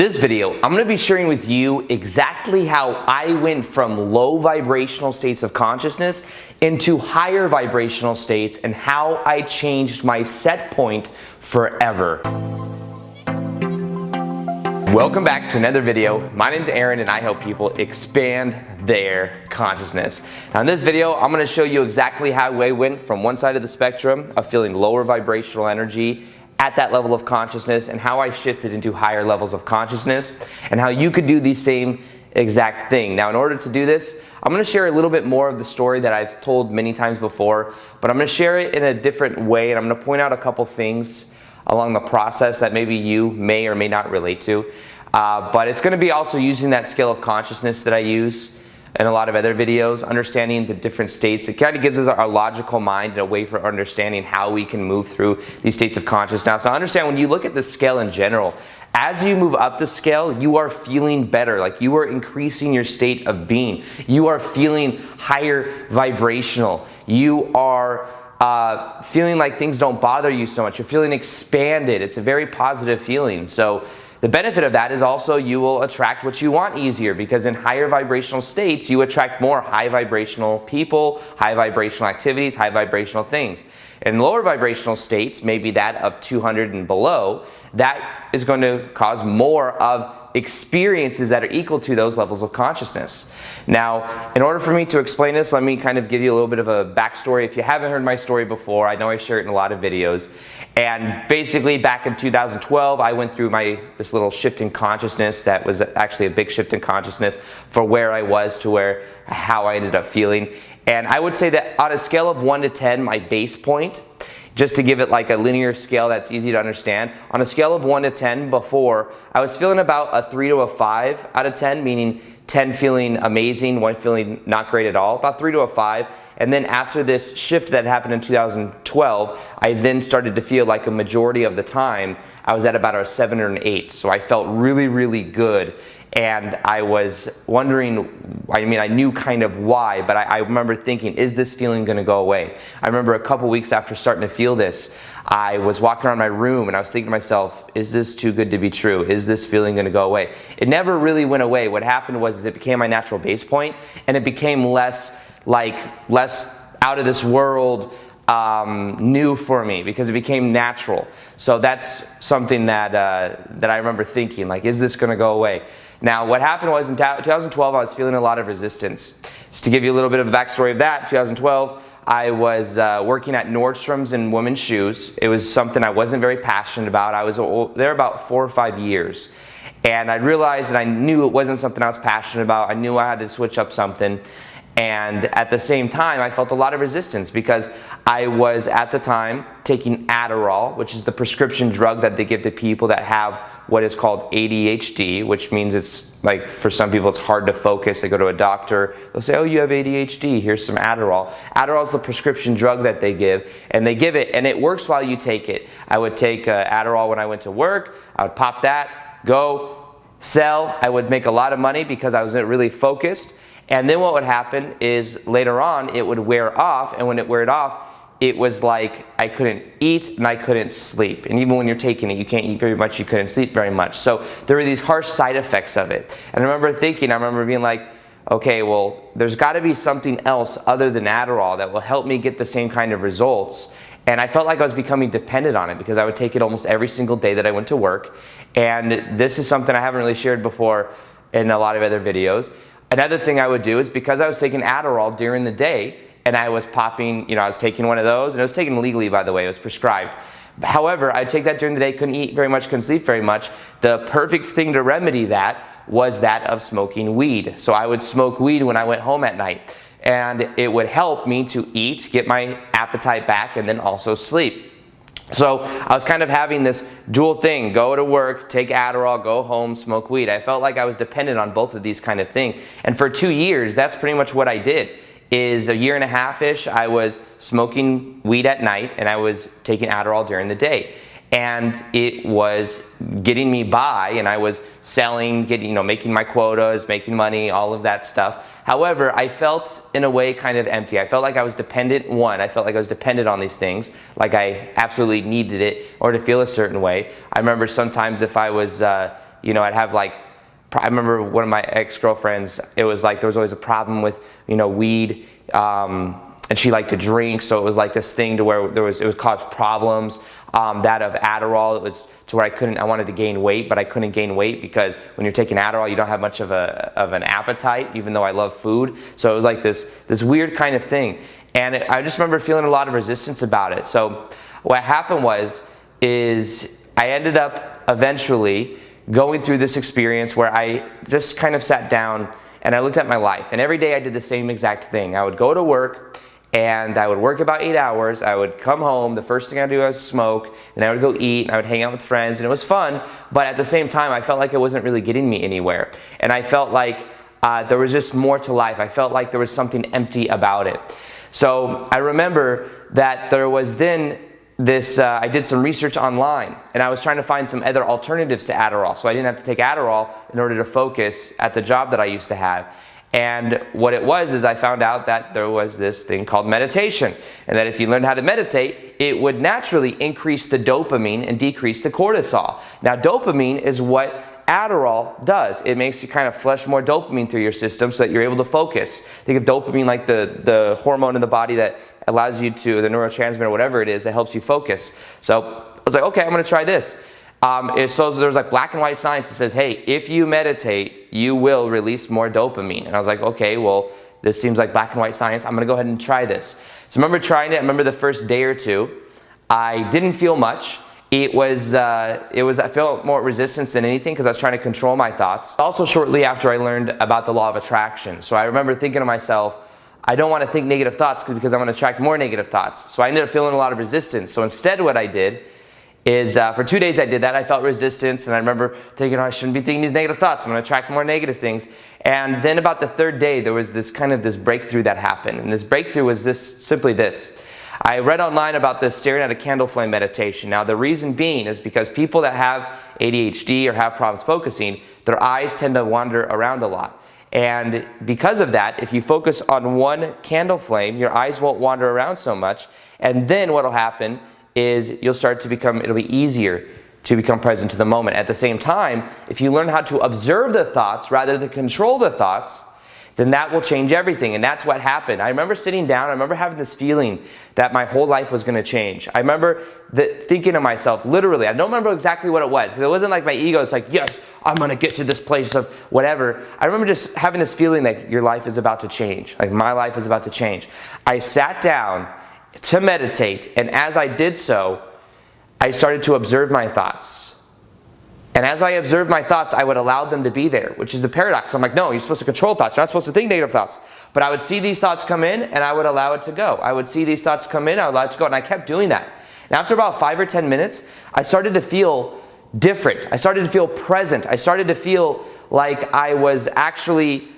This video, I'm going to be sharing with you exactly how I went from low vibrational states of consciousness into higher vibrational states and how I changed my set point forever. Welcome back to another video. My name is Aaron and I help people expand their consciousness. Now in this video, I'm going to show you exactly how I went from one side of the spectrum of feeling lower vibrational energy at that level of consciousness and how I shifted into higher levels of consciousness and how you could do the same exact thing. Now in order to do this, I'm going to share a little bit more of the story that I've told many times before, but I'm going to share it in a different way and I'm going to point out a couple things along the process that maybe you may or may not relate to. But it's going to be also using that scale of consciousness that I use in a lot of other videos, understanding the different states. It kind of gives us a logical mind and a way for understanding how we can move through these states of consciousness. Now, so understand when you look at the scale in general, as you move up the scale, you are feeling better, like you are increasing your state of being. You are feeling higher vibrational. You are feeling like things don't bother you so much. You're feeling expanded. It's a very positive feeling. So the benefit of that is also you will attract what you want easier, because in higher vibrational states, you attract more high vibrational people, high vibrational activities, high vibrational things. In lower vibrational states, maybe that of 200 and below, that is going to cause more of experiences that are equal to those levels of consciousness. Now, in order for me to explain this, let me kind of give you a little bit of a backstory. If you haven't heard my story before, I know I share it in a lot of videos. And basically back in 2012, I went through this little shift in consciousness that was actually a big shift in consciousness for where I was to how I ended up feeling. And I would say that on a scale of 1 to 10, my base point, just to give it like a linear scale that's easy to understand, on a scale of 1 to 10 before, I was feeling about a 3 to a 5 out of 10, meaning 10 feeling amazing, 1 feeling not great at all, about 3 to a 5. And then after this shift that happened in 2012, I then started to feel like a majority of the time, I was at about a 7 or an 8. So I felt really, really good. And I was wondering, I knew kind of why, but I remember thinking, is this feeling going to go away? I remember a couple weeks after starting to feel this, I was walking around my room and I was thinking to myself, is this too good to be true? Is this feeling going to go away? It never really went away. What happened was it became my natural base point, and it became less out of this world, new for me, because it became natural. So that's something that I remember thinking, like, is this going to go away? Now, what happened was in 2012, I was feeling a lot of resistance. Just to give you a little bit of a backstory of that, 2012, I was working at Nordstrom's in women's shoes. It was something I wasn't very passionate about. I was there about 4 or 5 years. And I realized that I knew it wasn't something I was passionate about. I knew I had to switch up something. And at the same time, I felt a lot of resistance because I was at the time taking Adderall, which is the prescription drug that they give to people that have what is called ADHD, which means it's like, for some people it's hard to focus. They go to a doctor, they'll say, oh, you have ADHD, here's some Adderall. Adderall is the prescription drug that they give, and they give it, and it works while you take it. I would take Adderall when I went to work, I would pop that, go, sell, I would make a lot of money because I wasn't really focused. And then what would happen is later on it would wear off, and when it wore off, it was like I couldn't eat and I couldn't sleep. And even when you're taking it, you can't eat very much, you couldn't sleep very much. So there were these harsh side effects of it. And I remember being like, okay, well, there's got to be something else other than Adderall that will help me get the same kind of results. And I felt like I was becoming dependent on it because I would take it almost every single day that I went to work. And this is something I haven't really shared before in a lot of other videos. Another thing I would do is, because I was taking Adderall during the day and I was popping, I was taking one of those, and it was taken legally, by the way, it was prescribed. However, I'd take that during the day, couldn't eat very much, couldn't sleep very much. The perfect thing to remedy that was that of smoking weed. So I would smoke weed when I went home at night, and it would help me to eat, get my appetite back, and then also sleep. So I was kind of having this dual thing: go to work, take Adderall, go home, smoke weed. I felt like I was dependent on both of these kind of things. And for 2 years, that's pretty much what I did. Is a year and a half-ish, I was smoking weed at night and I was taking Adderall during the day. And it was getting me by, and I was selling, making my quotas, making money, all of that stuff. However, I felt in a way kind of empty. I felt like I was dependent. I felt like I was dependent on these things, like I absolutely needed it or to feel a certain way. I remember sometimes if I was you know, I'd have like, I remember one of my ex-girlfriends, it was like there was always a problem with, you know, weed, and she liked to drink, so it was like this thing to where it would cause problems. That of Adderall, it was to where I wanted to gain weight, but I couldn't gain weight because when you're taking Adderall, you don't have much of an appetite, even though I love food. So it was like this weird kind of thing. And I just remember feeling a lot of resistance about it. So what happened is I ended up eventually going through this experience where I just kind of sat down and I looked at my life, and every day I did the same exact thing. I would go to work and I would work about 8 hours. I would come home, the first thing I'd do was smoke, and I would go eat, and I would hang out with friends, and it was fun, but at the same time I felt like it wasn't really getting me anywhere. And I felt like there was just more to life. I felt like there was something empty about it. So I remember that there was then this, I did some research online, and I was trying to find some other alternatives to Adderall, so I didn't have to take Adderall in order to focus at the job that I used to have. And what it was is I found out that there was this thing called meditation, and that if you learned how to meditate, it would naturally increase the dopamine and decrease the cortisol. Now, dopamine is what Adderall does. It makes you kind of flush more dopamine through your system so that you're able to focus. Think of dopamine like the hormone in the body that allows you to, the neurotransmitter, whatever it is, that helps you focus. So I was like, okay, I'm going to try this. So there's like black and white science that says, hey, if you meditate, you will release more dopamine. And I was like, okay, well, this seems like black and white science. I'm going to go ahead and try this. So I remember trying it. I remember the first day or two, I didn't feel much. I felt more resistance than anything because I was trying to control my thoughts. Also, shortly after, I learned about the law of attraction. So I remember thinking to myself, I don't want to think negative thoughts because I'm going to attract more negative thoughts. So I ended up feeling a lot of resistance. So instead, what I did is for 2 days I did that. I felt resistance, and I remember thinking, oh, I shouldn't be thinking these negative thoughts. I'm going to attract more negative things. And then about the third day, there was this breakthrough that happened. And this breakthrough was simply this. I read online about this staring at a candle flame meditation. Now, the reason being is because people that have ADHD or have problems focusing, their eyes tend to wander around a lot. And because of that, if you focus on one candle flame, your eyes won't wander around so much. And then what will happen is you'll start to it'll be easier to become present to the moment. At the same time, if you learn how to observe the thoughts rather than control the thoughts, then that will change everything. And that's what happened. I remember sitting down, I remember having this feeling that my whole life was going to change. I remember thinking to myself, literally, I don't remember exactly what it was, because it wasn't like my ego, it's like, yes, I'm going to get to this place of whatever. I remember just having this feeling that your life is about to change, like my life is about to change. I sat down to meditate, and as I did so, I started to observe my thoughts. And as I observed my thoughts, I would allow them to be there, which is the paradox. So I'm like, no, you're supposed to control thoughts. You're not supposed to think negative thoughts. But I would see these thoughts come in, and I would allow it to go. I would see these thoughts come in, I would allow it to go. And I kept doing that. And after about 5 or 10 minutes, I started to feel different. I started to feel present. I started to feel like I was actually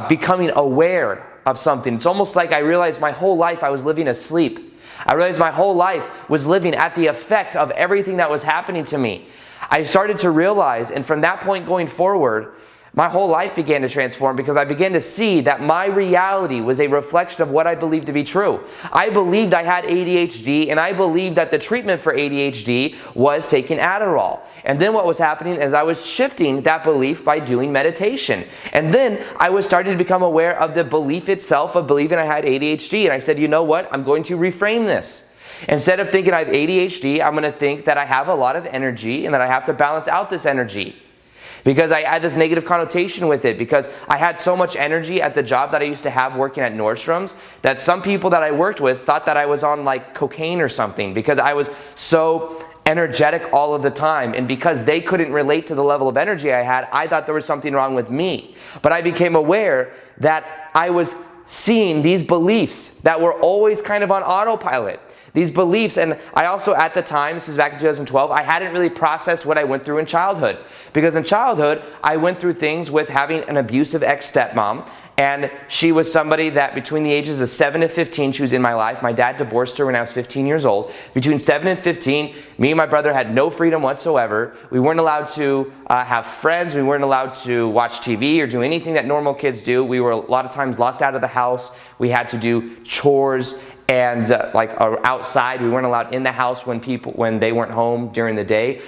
becoming aware of something. It's almost like I realized my whole life I was living asleep. I realized my whole life was living at the effect of everything that was happening to me. I started to realize, and from that point going forward, my whole life began to transform because I began to see that my reality was a reflection of what I believed to be true. I believed I had ADHD, and I believed that the treatment for ADHD was taking Adderall. And then what was happening is I was shifting that belief by doing meditation. And then I was starting to become aware of the belief itself of believing I had ADHD. And I said, you know what? I'm going to reframe this. Instead of thinking I have ADHD, I'm going to think that I have a lot of energy and that I have to balance out this energy. Because I had this negative connotation with it, because I had so much energy at the job that I used to have working at Nordstrom's that some people that I worked with thought that I was on like cocaine or something, because I was so energetic all of the time. And because they couldn't relate to the level of energy I had, I thought there was something wrong with me. But I became aware that I was seeing these beliefs that were always kind of on autopilot. These beliefs, and I also at the time, this is back in 2012, I hadn't really processed what I went through in childhood. Because in childhood, I went through things with having an abusive ex-stepmom, and she was somebody that between the ages of 7 and 15, she was in my life. My dad divorced her when I was 15 years old. Between 7 and 15, me and my brother had no freedom whatsoever. We weren't allowed to have friends. We weren't allowed to watch TV or do anything that normal kids do. We were a lot of times locked out of the house. We had to do chores. and outside. We weren't allowed in the house when they weren't home during the day.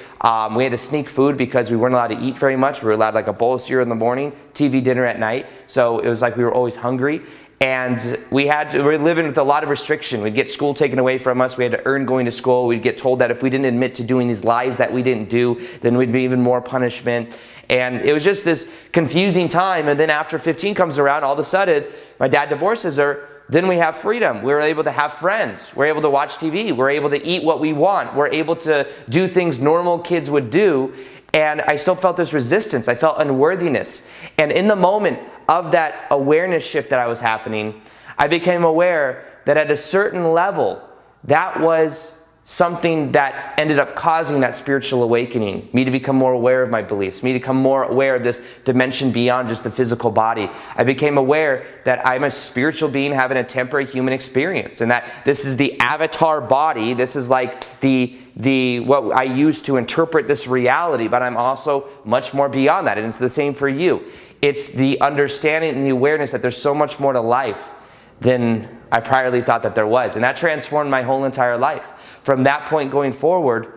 We had to sneak food because we weren't allowed to eat very much. We were allowed like a bowl of cereal in the morning, TV dinner at night. So it was like we were always hungry. And we were living with a lot of restriction. We'd get school taken away from us. We had to earn going to school. We'd get told that if we didn't admit to doing these lies that we didn't do, then we'd be even more punishment. And it was just this confusing time. And then after 15 comes around, all of a sudden, my dad divorces her. Then we have freedom. We're able to have friends. We're able to watch TV. We're able to eat what we want. We're able to do things normal kids would do. And I still felt this resistance. I felt unworthiness. And in the moment of that awareness shift that I was happening, I became aware that at a certain level, that was something that ended up causing that spiritual awakening, me to become more aware of my beliefs, me to become more aware of this dimension beyond just the physical body. I became aware that I'm a spiritual being having a temporary human experience, and that this is the avatar body. This is like the what I use to interpret this reality, but I'm also much more beyond that, and it's the same for you. It's the understanding and the awareness that there's so much more to life than I priorly thought that there was, and that transformed my whole entire life. From that point going forward,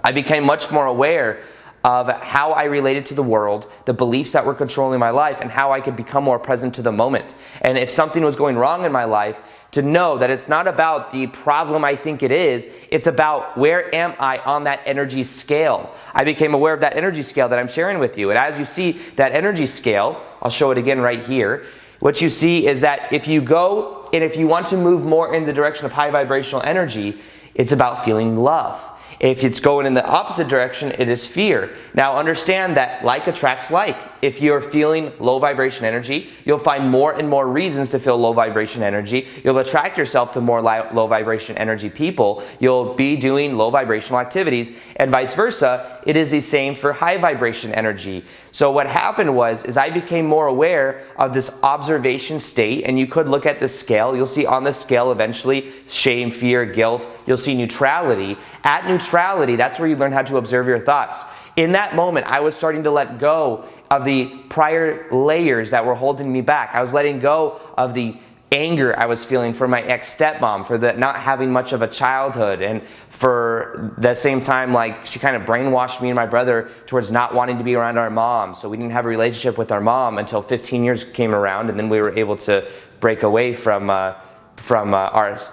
I became much more aware of how I related to the world, the beliefs that were controlling my life, and how I could become more present to the moment. And if something was going wrong in my life, to know that it's not about the problem I think it is, it's about where am I on that energy scale. I became aware of that energy scale that I'm sharing with you. And as you see that energy scale, I'll show it again right here. What you see is that if you go and if you want to move more in the direction of high vibrational energy, it's about feeling love. If it's going in the opposite direction, it is fear. Now understand that like attracts like. If you're feeling low vibration energy, you'll find more and more reasons to feel low vibration energy. You'll attract yourself to more low vibration energy people. You'll be doing low vibrational activities, and vice versa. It is the same for high vibration energy. So what happened was I became more aware of this observation state, and you could look at the scale. You'll see on the scale eventually shame, fear, guilt. You'll see neutrality. At neutrality, that's where you learn how to observe your thoughts. In that moment, I was starting to let go of the prior layers that were holding me back. I was letting go of the anger I was feeling for my ex-stepmom, for the not having much of a childhood, and for the same time, like, she kind of brainwashed me and my brother towards not wanting to be around our mom. So we didn't have a relationship with our mom until 15 years came around, and then we were able to break away from our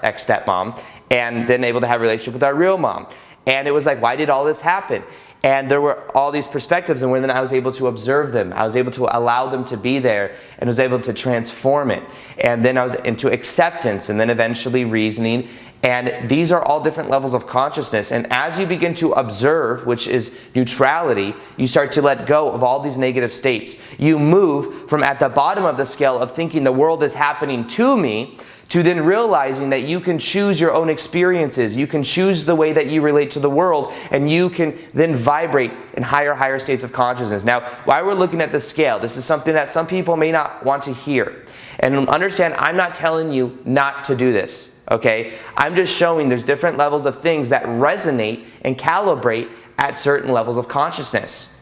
ex-stepmom, and then able to have a relationship with our real mom. And it was like, why did all this happen? And there were all these perspectives, and then I was able to observe them. I was able to allow them to be there, and was able to transform it. And then I was into acceptance, and then eventually reasoning. And these are all different levels of consciousness. And as you begin to observe, which is neutrality, you start to let go of all these negative states. You move from at the bottom of the scale of thinking the world is happening to me, to then realizing that you can choose your own experiences, you can choose the way that you relate to the world, and you can then vibrate in higher states of consciousness. Now, while we're looking at the scale, this is something that some people may not want to hear. And understand, I'm not telling you not to do this, okay? I'm just showing there's different levels of things that resonate and calibrate at certain levels of consciousness.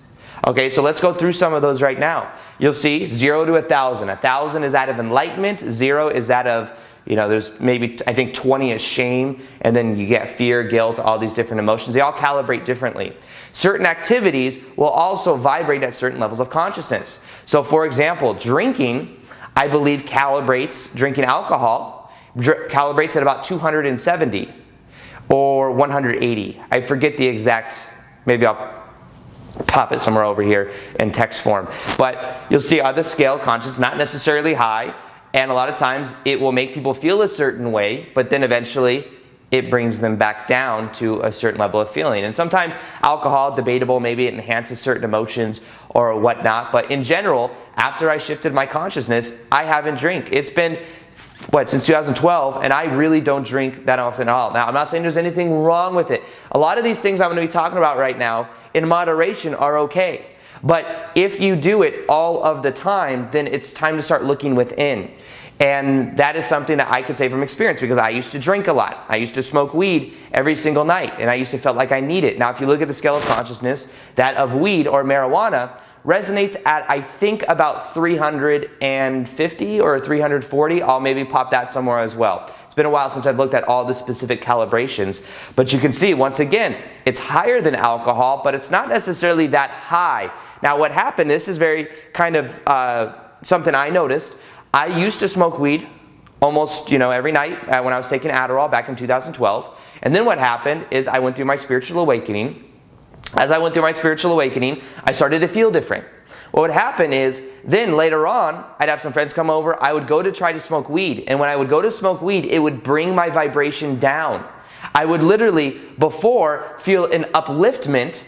Okay, so let's go through some of those right now. You'll see 0 to 1,000. 1,000 is that of enlightenment, 0 is that of, there's maybe, I think 20 is shame, and then you get fear, guilt, all these different emotions. They all calibrate differently. Certain activities will also vibrate at certain levels of consciousness. So for example, drinking, I believe drinking alcohol, calibrates at about 270 or 180. I forget the exact, maybe I'll pop it somewhere over here in text form. But you'll see on the scale, conscious, not necessarily high, and a lot of times it will make people feel a certain way, but then eventually it brings them back down to a certain level of feeling. And sometimes alcohol, debatable, maybe it enhances certain emotions or whatnot, but in general, after I shifted my consciousness, I haven't drank. It's been, since 2012, and I really don't drink that often at all. Now, I'm not saying there's anything wrong with it. A lot of these things I'm going to be talking about right now, in moderation, are okay. But if you do it all of the time, then it's time to start looking within. And that is something that I could say from experience, because I used to drink a lot. I used to smoke weed every single night, and I used to feel like I need it. Now, if you look at the scale of consciousness, that of weed or marijuana resonates at, I think, about 350 or 340. I'll maybe pop that somewhere as well. It's been a while since I've looked at all the specific calibrations, but you can see, once again, it's higher than alcohol, but it's not necessarily that high. Now, what happened, this is very kind of something I noticed. I used to smoke weed almost, every night when I was taking Adderall back in 2012. And then what happened is I went through my spiritual awakening. As I went through my spiritual awakening, I started to feel different. What would happen is, then later on, I'd have some friends come over, I would go to try to smoke weed, and when I would go to smoke weed, it would bring my vibration down. I would literally, before, feel an upliftment,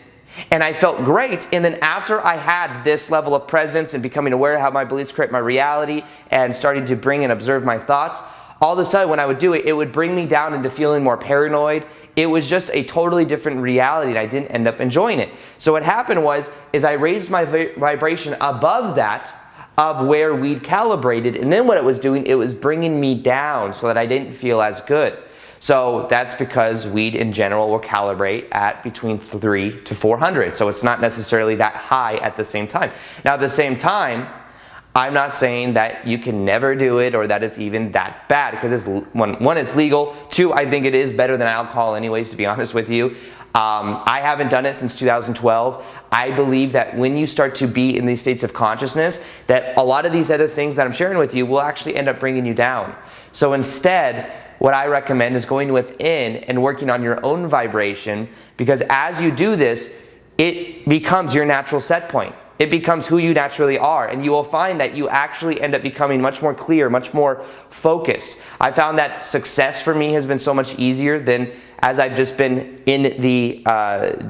and I felt great, and then after I had this level of presence and becoming aware of how my beliefs create my reality, and starting to bring and observe my thoughts, all of a sudden when I would do it, it would bring me down into feeling more paranoid. It was just a totally different reality, and I didn't end up enjoying it. So what happened is I raised my vibration above that of where weed calibrated, and then what it was doing, it was bringing me down so that I didn't feel as good. So that's because weed in general will calibrate at between 300 to 400. So it's not necessarily that high at the same time. Now at the same time, I'm not saying that you can never do it or that it's even that bad, because it's, one, it's legal. Two, I think it is better than alcohol anyways, to be honest with you. I haven't done it since 2012. I believe that when you start to be in these states of consciousness, that a lot of these other things that I'm sharing with you will actually end up bringing you down. So instead, what I recommend is going within and working on your own vibration, because as you do this, it becomes your natural set point. It becomes who you naturally are, and you will find that you actually end up becoming much more clear, much more focused. I found that success for me has been so much easier than as I've just been in the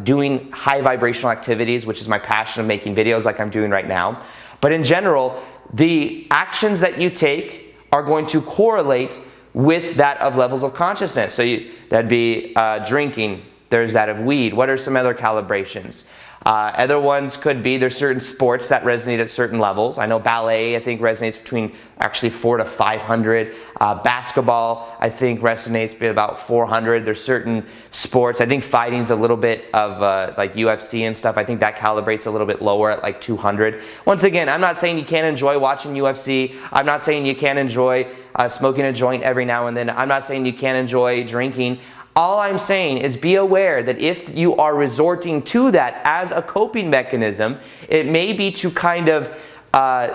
doing high vibrational activities, which is my passion of making videos like I'm doing right now. But in general, the actions that you take are going to correlate with that of levels of consciousness. So that'd be drinking, there's that of weed. What are some other calibrations? Other ones could be, there's certain sports that resonate at certain levels. I know ballet, I think, resonates between actually 400 to 500. Basketball, I think, resonates at about 400. There's certain sports, I think fighting's a little bit of like UFC and stuff. I think that calibrates a little bit lower at like 200. Once again, I'm not saying you can't enjoy watching UFC. I'm not saying you can't enjoy smoking a joint every now and then. I'm not saying you can't enjoy drinking. All I'm saying is be aware that if you are resorting to that as a coping mechanism, it may be to kind of,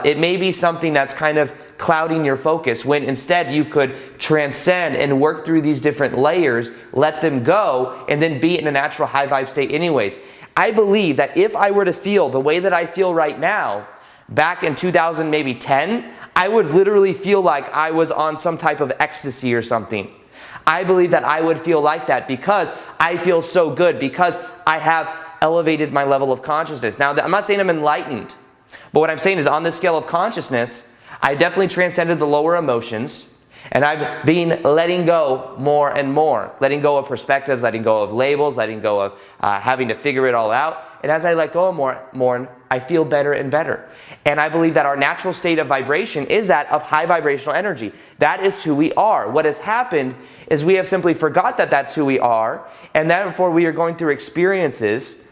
it may be something that's kind of clouding your focus, when instead you could transcend and work through these different layers, let them go, and then be in a natural high vibe state anyways. I believe that if I were to feel the way that I feel right now, back in 2010, I would literally feel like I was on some type of ecstasy or something. I believe that I would feel like that because I feel so good, because I have elevated my level of consciousness. Now, I'm not saying I'm enlightened, but what I'm saying is on this scale of consciousness, I definitely transcended the lower emotions, and I've been letting go more and more, letting go of perspectives, letting go of labels, letting go of having to figure it all out. And as I let go of more, I feel better and better. And I believe that our natural state of vibration is that of high vibrational energy. That is who we are. What has happened is we have simply forgot that that's who we are, and therefore we are going through experiences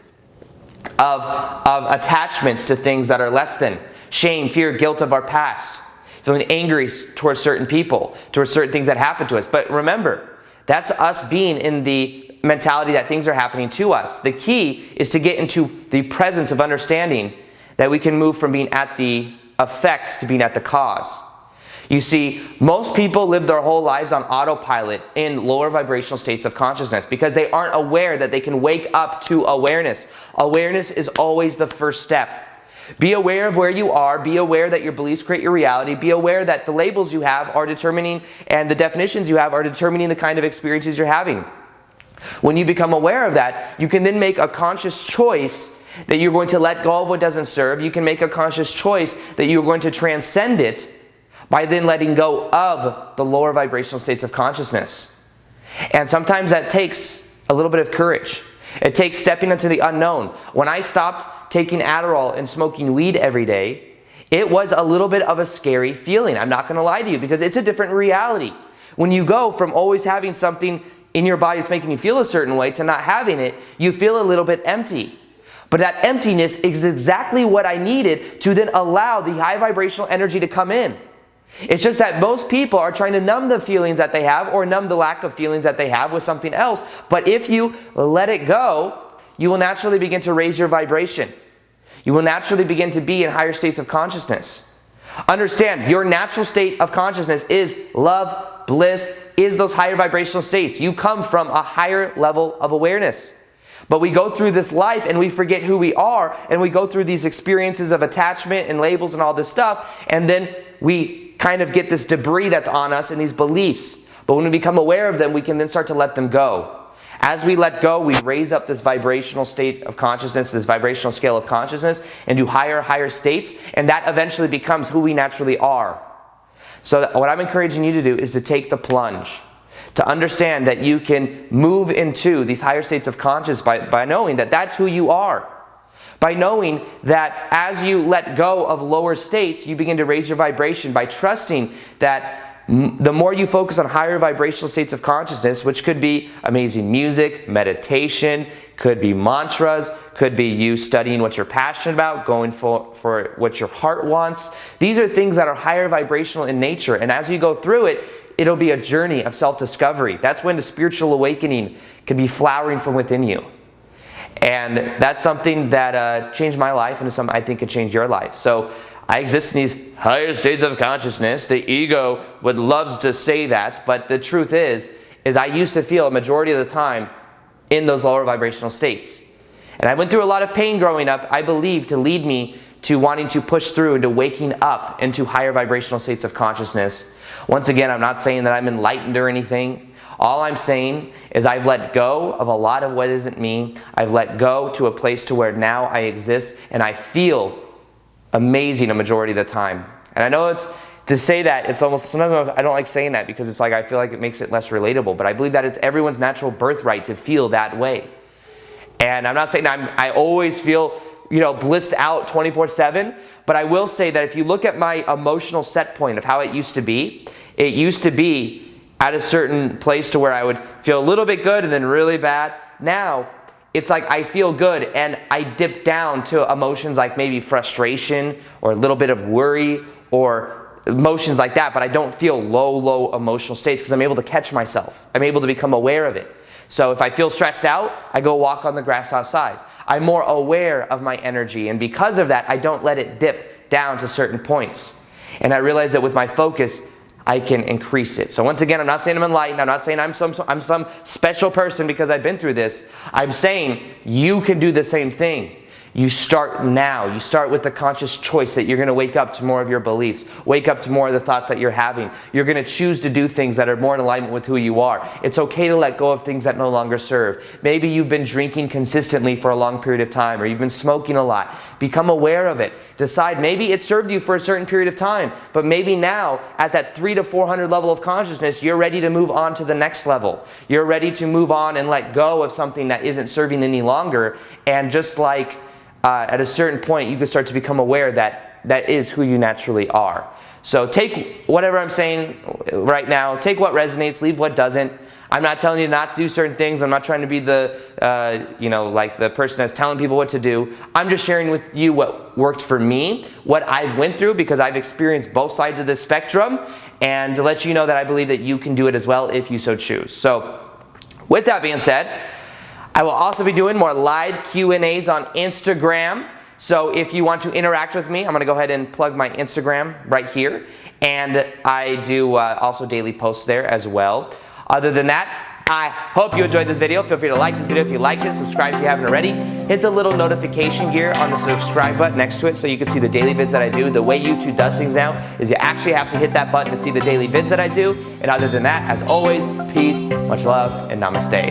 of attachments to things that are less than. Shame, fear, guilt of our past. Feeling angry towards certain people, towards certain things that happen to us. But remember, that's us being in the mentality that things are happening to us. The key is to get into the presence of understanding that we can move from being at the effect to being at the cause. You see, most people live their whole lives on autopilot in lower vibrational states of consciousness because they aren't aware that they can wake up to awareness. Awareness is always the first step. Be aware of where you are. Be aware that your beliefs create your reality. Be aware that the labels you have are determining, and the definitions you have are determining the kind of experiences you're having. When you become aware of that, you can then make a conscious choice that you're going to let go of what doesn't serve. You can make a conscious choice that you're going to transcend it by then letting go of the lower vibrational states of consciousness. And sometimes that takes a little bit of courage. It takes stepping into the unknown. When I stopped taking Adderall and smoking weed every day, it was a little bit of a scary feeling. I'm not going to lie to you, because it's a different reality. When you go from always having something in your body that's making you feel a certain way to not having it, you feel a little bit empty. But that emptiness is exactly what I needed to then allow the high vibrational energy to come in. It's just that most people are trying to numb the feelings that they have or numb the lack of feelings that they have with something else. But if you let it go, you will naturally begin to raise your vibration. You will naturally begin to be in higher states of consciousness. Understand, your natural state of consciousness is love, bliss, is those higher vibrational states. You come from a higher level of awareness. But we go through this life and we forget who we are, and we go through these experiences of attachment and labels and all this stuff, and then we kind of get this debris that's on us and these beliefs. But when we become aware of them, we can then start to let them go. As we let go, we raise up this vibrational state of consciousness, this vibrational scale of consciousness, into higher states, and that eventually becomes who we naturally are. So what I'm encouraging you to do is to take the plunge. To understand that you can move into these higher states of consciousness by knowing that that's who you are. By knowing that as you let go of lower states, you begin to raise your vibration by trusting that the more you focus on higher vibrational states of consciousness, which could be amazing music, meditation, could be mantras, could be you studying what you're passionate about, going for what your heart wants. These are things that are higher vibrational in nature, and as you go through it, it'll be a journey of self-discovery. That's when the spiritual awakening can be flowering from within you. And that's something that changed my life, and is something I think could change your life. So I exist in these higher states of consciousness. The ego would love to say that, but the truth is I used to feel a majority of the time in those lower vibrational states. And I went through a lot of pain growing up, I believe, to lead me to wanting to push through into waking up into higher vibrational states of consciousness. Once again, I'm not saying that I'm enlightened or anything. All I'm saying is I've let go of a lot of what isn't me. I've let go to a place to where now I exist and I feel amazing a majority of the time. And I know to say that, it's almost, sometimes I don't like saying that because it's like I feel like it makes it less relatable, but I believe that it's everyone's natural birthright to feel that way. And I'm not saying I always feel, blissed out 24/7, but I will say that if you look at my emotional set point of how it used to be at a certain place to where I would feel a little bit good and then really bad. Now, it's like I feel good and I dip down to emotions like maybe frustration or a little bit of worry or emotions like that, but I don't feel low emotional states because I'm able to catch myself. I'm able to become aware of it. So if I feel stressed out, I go walk on the grass outside. I'm more aware of my energy, and because of that, I don't let it dip down to certain points. And I realize that with my focus, I can increase it. So once again, I'm not saying I'm enlightened. I'm not saying I'm some special person because I've been through this. I'm saying you can do the same thing. You start now. You start with the conscious choice that you're going to wake up to more of your beliefs, wake up to more of the thoughts that you're having. You're going to choose to do things that are more in alignment with who you are. It's okay to let go of things that no longer serve. Maybe you've been drinking consistently for a long period of time, or you've been smoking a lot. Become aware of it. Decide maybe it served you for a certain period of time, but maybe now at that 300 to 400 level of consciousness, you're ready to move on to the next level. You're ready to move on and let go of something that isn't serving any longer. And just like at a certain point, you can start to become aware that that is who you naturally are. So take whatever I'm saying right now, take what resonates, leave what doesn't. I'm not telling you not to do certain things. I'm not trying to be the, like the person that's telling people what to do. I'm just sharing with you what worked for me, what I've went through, because I've experienced both sides of the spectrum, and to let you know that I believe that you can do it as well if you so choose. So with that being said, I will also be doing more live Q&As on Instagram. So if you want to interact with me, I'm going to go ahead and plug my Instagram right here. And I do also daily posts there as well. Other than that, I hope you enjoyed this video. Feel free to like this video if you liked it. Subscribe if you haven't already. Hit the little notification gear on the subscribe button next to it so you can see the daily vids that I do. The way YouTube does things now is you actually have to hit that button to see the daily vids that I do. And other than that, as always, peace, much love, and namaste.